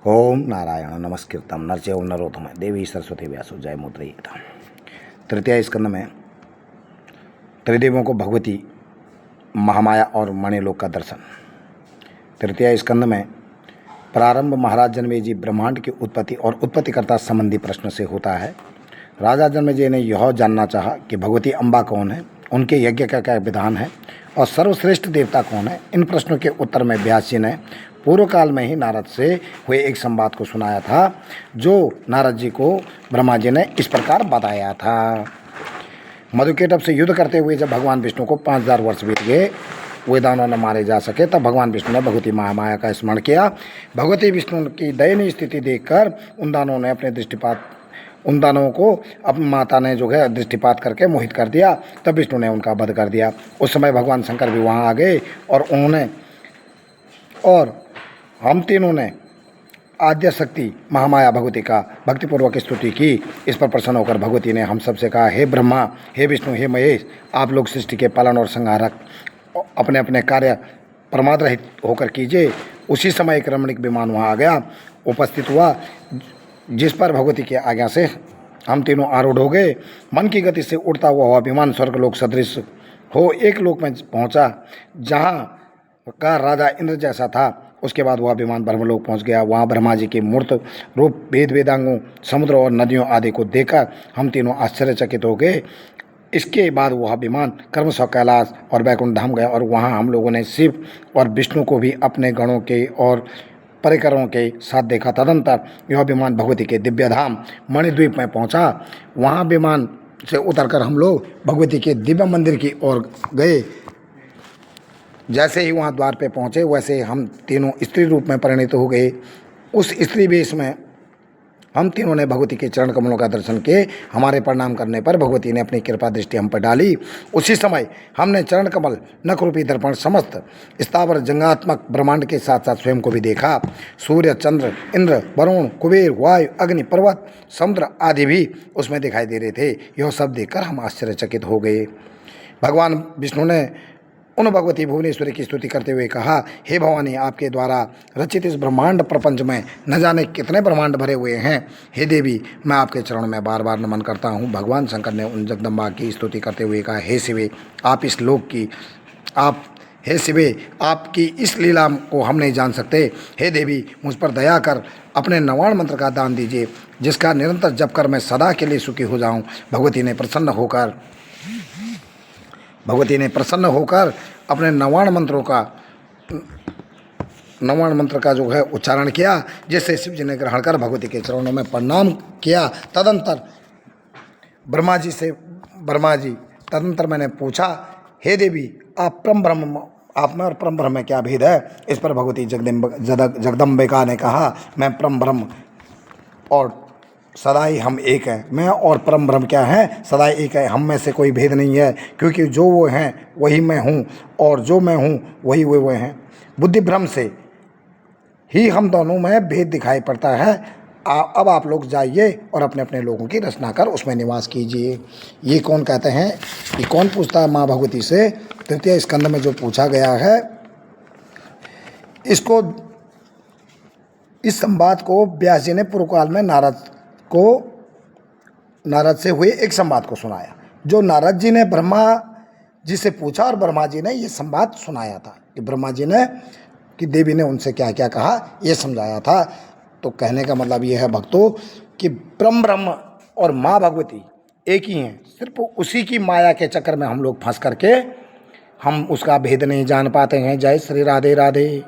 ओम नारायण नमस्कृतम नरचैव नरोत्तम देवी सरस्वती व्यासो जय मुद्रयेता। तृतीय स्कंद में त्रिदेवों को भगवती महामाया और मणिलोक का दर्शन। तृतीय स्कंद में प्रारंभ महाराज जन्मेजय ब्रह्मांड की उत्पत्ति और उत्पत्तिकर्ता संबंधी प्रश्न से होता है। राजा जन्मेजय ने यह जानना चाहा कि भगवती अम्बा कौन है, उनके यज्ञ का क्या विधान है और सर्वश्रेष्ठ देवता कौन है। इन प्रश्नों के उत्तर में व्यास जी ने पूर्व काल में ही नारद से हुए एक संवाद को सुनाया था, जो नारद जी को ब्रह्मा जी ने इस प्रकार बताया था। मधुकेटभ से युद्ध करते हुए जब भगवान विष्णु को 5000 वर्ष बीत गए, वे दानव न मारे जा सके, तब भगवान विष्णु ने भगवती महामाया का स्मरण किया। भगवती विष्णु की दयनीय स्थिति देखकर उन दानवों को अपनी माता ने जो है दृष्टिपात करके मोहित कर दिया। तब विष्णु ने उनका वध कर दिया। उस समय भगवान शंकर भी वहाँ आ गए और हम तीनों ने आद्य शक्ति महामाया भगवती का भक्तिपूर्वक स्तुति की। इस पर प्रसन्न होकर भगवती ने हम सबसे कहा, हे ब्रह्मा, हे विष्णु, हे महेश, आप लोग सृष्टि के पालन और संहारक अपने अपने कार्य प्रमाद रहित होकर कीजिए। उसी समय एक रमणीक विमान वहाँ आ गया, उपस्थित हुआ, जिस पर भगवती की आज्ञा से हम तीनों आरूढ़ हो गए। मन की गति से उड़ता हुआ विमान स्वर्गलोक सदृश हो एक लोक में पहुँचा, जहाँ का राजा इंद्र जैसा था। उसके बाद वह विमान ब्रह्मलोक पहुंच गया। वहाँ ब्रह्मा जी के मूर्त रूप वेद वेदांगों, समुद्र और नदियों आदि को देखकर हम तीनों आश्चर्यचकित हो गए। इसके बाद वह विमान कर्मशः कैलाश और वैकुंठ धाम गया और वहाँ हम लोगों ने शिव और विष्णु को भी अपने गणों के और परिकरों के साथ देखा। तदंतर यह विमान भगवती के दिव्य धाम मणिद्वीप में पहुँचा। वहाँ विमान से उतरकर हम लोग भगवती के दिव्य मंदिर की ओर गए। जैसे ही वहाँ द्वार पे पहुँचे, वैसे हम तीनों स्त्री रूप में परिणित हो गए। उस स्त्री वेश में हम तीनों ने भगवती के चरण कमलों का दर्शन किए। हमारे प्रणाम करने पर भगवती ने अपनी कृपा दृष्टि हम पर डाली। उसी समय हमने चरण कमल, नख रूपी दर्पण, समस्त स्थावर जंगात्मक ब्रह्मांड के साथ साथ स्वयं को भी देखा। सूर्य, चंद्र, इंद्र, वरुण, कुबेर, वायु, अग्नि, पर्वत, समुद्र आदि भी उसमें दिखाई दे रहे थे। यह सब देखकर हम आश्चर्यचकित हो गए। भगवान विष्णु ने उन भगवती भुवनेश्वरी की स्तुति करते हुए कहा, हे भवानी, आपके द्वारा रचित इस ब्रह्मांड प्रपंच में न जाने कितने ब्रह्मांड भरे हुए हैं। हे देवी, मैं आपके चरणों में बार बार नमन करता हूँ। भगवान शंकर ने उन जगदम्बा की स्तुति करते हुए कहा, हे शिवे, आपकी इस लीला को हम नहीं जान सकते। हे देवी, मुझ पर दया कर अपने नवाण मंत्र का दान दीजिए, जिसका निरंतर जप कर मैं सदा के लिए सुखी हो जाऊँ। भगवती ने प्रसन्न होकर अपने नवाण मंत्र का जो है उच्चारण किया, जिससे शिव जी ने ग्रहण कर भगवती के चरणों में प्रणाम किया। तदंतर तदंतर मैंने पूछा, हे देवी, आप में और परम ब्रह्म में क्या भेद है। इस पर भगवती जगदम्बिका ने कहा, मैं परम ब्रह्म और सदा ही हम एक हैं। मैं और परम ब्रह्म क्या है, सदा एक है। हम में से कोई भेद नहीं है, क्योंकि जो वो हैं वही मैं हूँ और जो मैं हूँ वही वे हैं। बुद्धि भ्रम से ही हम दोनों में भेद दिखाई पड़ता है। अब आप लोग जाइए और अपने अपने लोगों की रचना कर उसमें निवास कीजिए। ये कौन कहते हैं, ये कौन पूछता है माँ भगवती से। तृतीय स्कंद में जो पूछा गया है, इस संवाद को व्यास जी ने पूर्व काल में नारद से हुए एक संवाद को सुनाया, जो नारद जी ने ब्रह्मा जी से पूछा और ब्रह्मा जी ने ये संवाद सुनाया था कि ब्रह्मा जी ने कि देवी ने उनसे क्या क्या कहा, ये समझाया था। तो कहने का मतलब ये है भक्तों कि ब्रह्म और माँ भगवती एक ही हैं। सिर्फ उसी की माया के चक्कर में हम लोग फंस करके हम उसका भेद नहीं जान पाते हैं। जय श्री राधे राधे।